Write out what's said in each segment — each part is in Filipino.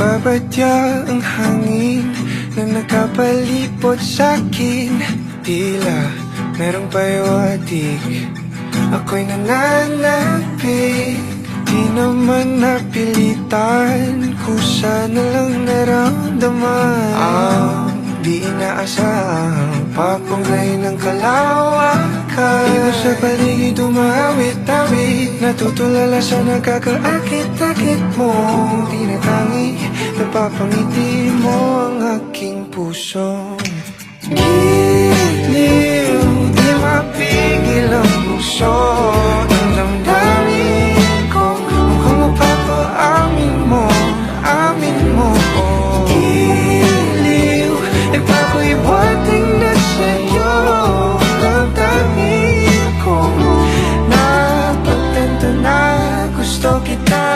Nagbabadya ang hangin na nakapalipot sa'kin. Tila merong pahiwatig, ako'y nananapig. Di naman napilitan, kusa na lang naramdaman ang di inaasahang papunglay ng kalawakan. Iba sa paligid umawit-awit, natutulala sa nakakaakit-akit mo. Tinatangi, napapangiti mo ang aking puso. Giliw, di mapigil ang puso. Ang damdamin ko, mukhang mapapaamin mo, amin mo. Giliw, ako'y buhating na sa'yo. Damdamin ko, napagtanto na gusto kita.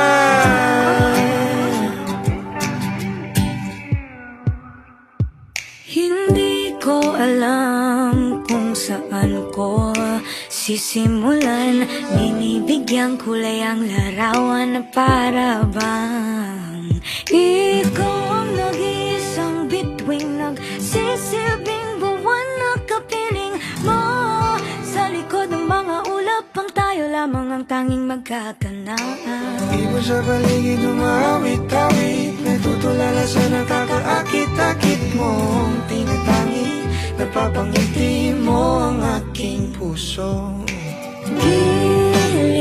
Hindi ko alam kung saan ko sisimulan. Binibigyan kulay ang larawan na para bang ikaw ang nag-iisang bituing, nagsisilbing buwan na kapiling mo. Sa likod ng mga ulap ang tayo lamang ang tanging magkakanaan. Iba sa paligid umawit-awit, natutulala sa nakakaakit-akit mo. Tinatangi, napapangiti mo ang aking puso. Giliw,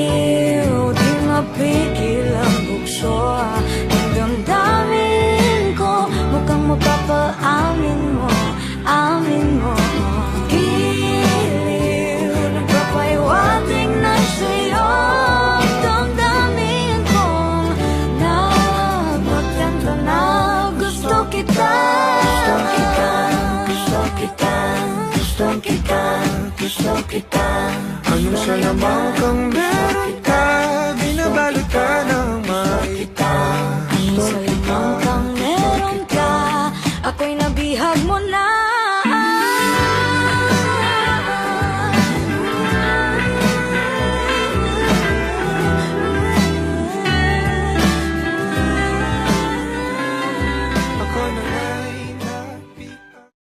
di mapigil ang bugso. Ang damdamin ko, mukhang mapapaamin mo, amin mo. Giliw, nagpapaiwating na sa'yo. Damdamin kong napagtanto na gusto kita. Gusto kita, gusto kita, gusto kita, gusto kita. Anong salamang kang meron